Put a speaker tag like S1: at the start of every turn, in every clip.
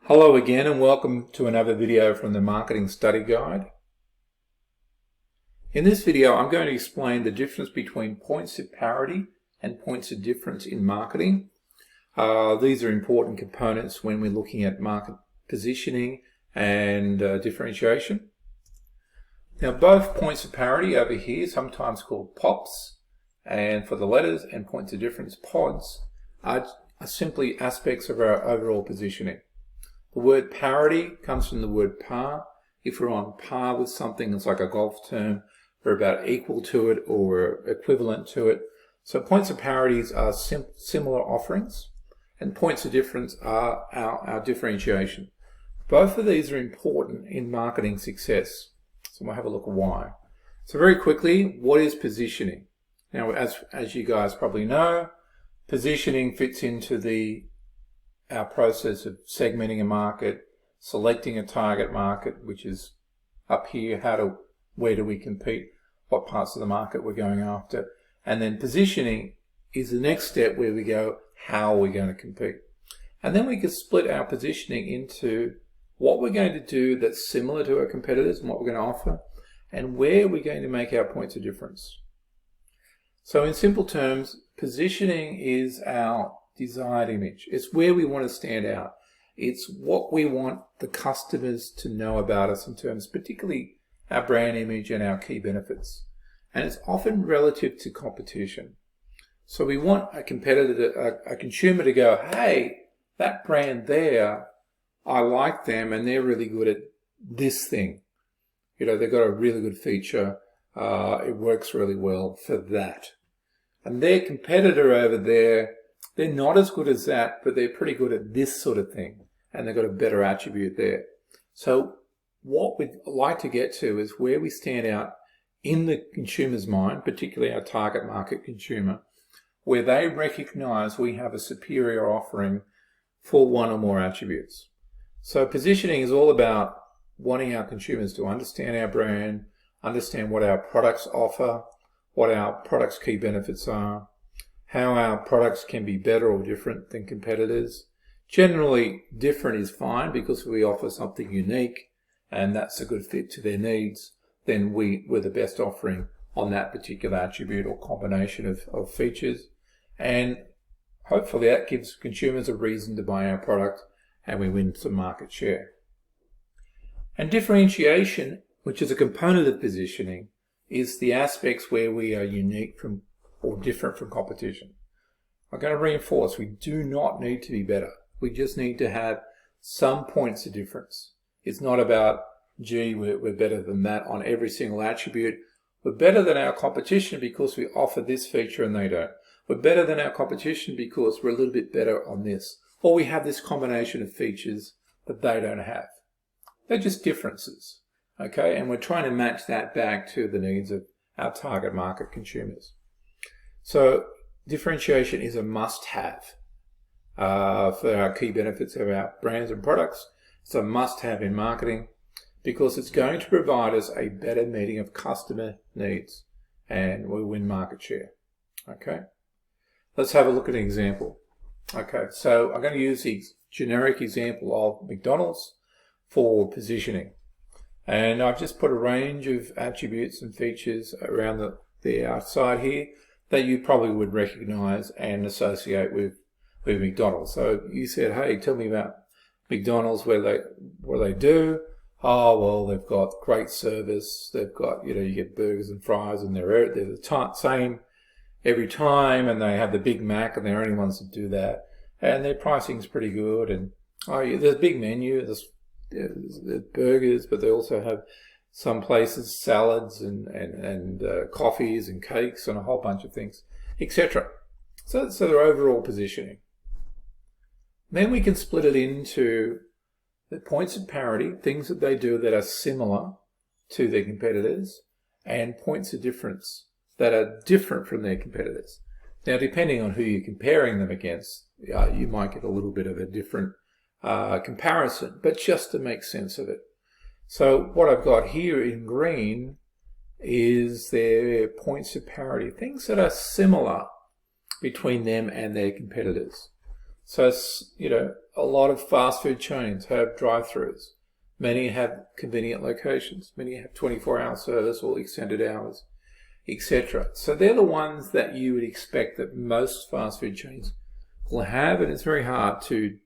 S1: Hello again and welcome to another video from the Marketing Study Guide. In this video I'm going to explain the difference between points of parity and points of difference in marketing. These are important components when we're looking at market positioning and differentiation. Now both points of parity over here, sometimes called POPs, and for the letters, and points of difference, PODs, are simply aspects of our overall positioning. The word parity comes from the word par. If we're on par with something, it's like a golf term. We're about equal to it or equivalent to it. So points of parities are similar offerings, and points of difference are our differentiation. Both of these are important in marketing success. So we'll have a look at why. So very quickly, what is positioning? Now, as you guys probably know, positioning fits into our process of segmenting a market, selecting a target market, which is up here, where do we compete, what parts of the market we're going after, and then positioning is the next step where we go, how are we going to compete? And then we can split our positioning into what we're going to do that's similar to our competitors and what we're going to offer, and where we're going to make our points of difference. So in simple terms, positioning is our desired image. It's where we want to stand out. It's what we want the customers to know about us in terms, particularly our brand image and our key benefits. And it's often relative to competition. So we want a competitor, a consumer to go, hey, that brand there, I like them and they're really good at this thing. You know, they've got a really good feature. It works really well for that. And their competitor over there, they're not as good as that, but they're pretty good at this sort of thing, and they've got a better attribute there. So what we'd like to get to is where we stand out in the consumer's mind, particularly our target market consumer, where they recognize we have a superior offering for one or more attributes. So positioning is all about wanting our consumers to understand our brand, understand what our products offer, what our products' key benefits are, how our products can be better or different than competitors. Generally, different is fine because we offer something unique and that's a good fit to their needs. Then we're the best offering on that particular attribute or combination of features. And hopefully that gives consumers a reason to buy our product and we win some market share. And differentiation, which is a component of positioning, is the aspects where we are unique from or different from competition. I'm going to reinforce, we do not need to be better. We just need to have some points of difference. It's not about, gee, we're better than that on every single attribute. We're better than our competition because we offer this feature and they don't. We're better than our competition because we're a little bit better on this. Or we have this combination of features that they don't have. They're just differences, okay? And we're trying to match that back to the needs of our target market consumers. So differentiation is a must-have for our key benefits of our brands and products. It's a must-have in marketing because it's going to provide us a better meeting of customer needs and we'll win market share. Okay, let's have a look at an example. Okay, so I'm going to use the generic example of McDonald's for positioning. And I've just put a range of attributes and features around the outside here that you probably would recognize and associate with McDonald's. So you said, hey, tell me about McDonald's, what they do. Oh, well, they've got great service. They've got, you get burgers and fries and they're the same every time, and they have the Big Mac and they're the only ones that do that. And their pricing's pretty good. And there's a big menu. There's burgers, but they also have some places salads and coffees and cakes and a whole bunch of things, etc. So their overall positioning. Then we can split it into the points of parity, things that they do that are similar to their competitors, and points of difference that are different from their competitors. Now, depending on who you're comparing them against, you might get a little bit of a different comparison, but just to make sense of it. So what I've got here in green is their points of parity, things that are similar between them and their competitors. So, you know, a lot of fast food chains have drive-throughs. Many have convenient locations. Many have 24-hour service or extended hours, etc. So they're the ones that you would expect that most fast food chains will have, and it's very hard to,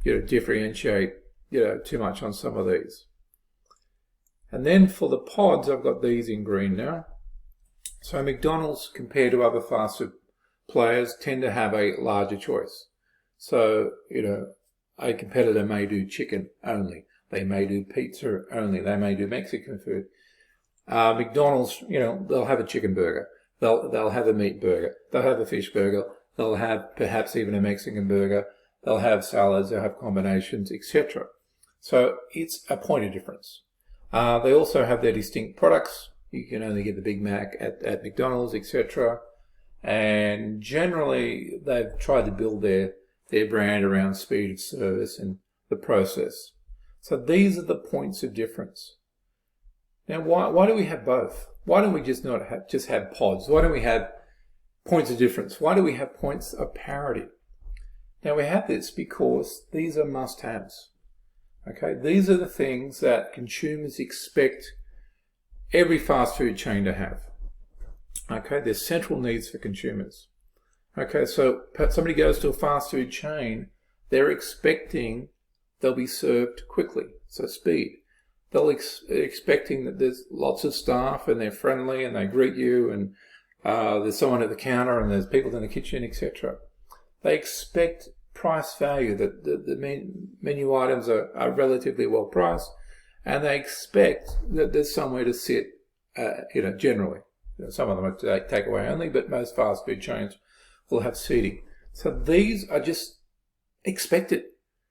S1: you know, differentiate, you know, too much on some of these. And then for the pods, I've got these in green now. So McDonald's, compared to other fast food players, tend to have a larger choice. So, you know, a competitor may do chicken only. They may do pizza only. They may do Mexican food. McDonald's, you know, they'll have a chicken burger. They'll have a meat burger. They'll have a fish burger. They'll have perhaps even a Mexican burger. They'll have salads. They'll have combinations, etc. So it's a point of difference. They also have their distinct products. You can only get the Big Mac at McDonald's, etc. And generally, they've tried to build their brand around speed of service and the process. So these are the points of difference. Now, why do we have both? Why don't we just not have pods? Why don't we have points of difference? Why do we have points of parity? Now, we have this because these are must-haves. Okay, these are the things that consumers expect every fast food chain to have. Okay, they're central needs for consumers. Okay, so somebody goes to a fast food chain, they're expecting they'll be served quickly, so speed. They're expecting that there's lots of staff and they're friendly and they greet you and there's someone at the counter and there's people in the kitchen, etc. They expect price value, that the menu items are relatively well priced, and they expect that there's somewhere to sit, you know, generally. You know, some of them are takeaway only, but most fast food chains will have seating. So these are just expected.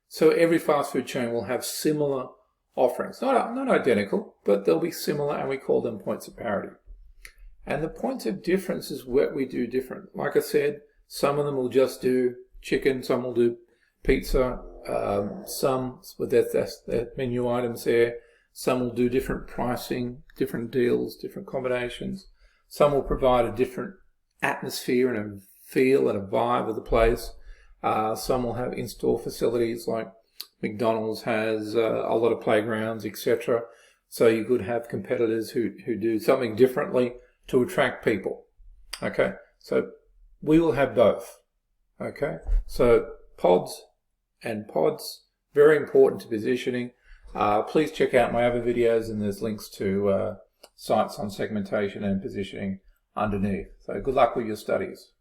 S1: So every fast food chain will have similar offerings. Not identical, but they'll be similar, and we call them points of parity. And the points of difference is what we do different. Like I said, some of them will just do chicken, some will do pizza, some with their menu items there. Some will do different pricing, different deals, different combinations. Some will provide a different atmosphere and a feel and a vibe of the place. Some will have in-store facilities like McDonald's has a lot of playgrounds, etc. So you could have competitors who do something differently to attract people. Okay, so we will have both. Okay, so pods, very important to positioning. Please check out my other videos, and there's links to sites on segmentation and positioning underneath. So good luck with your studies.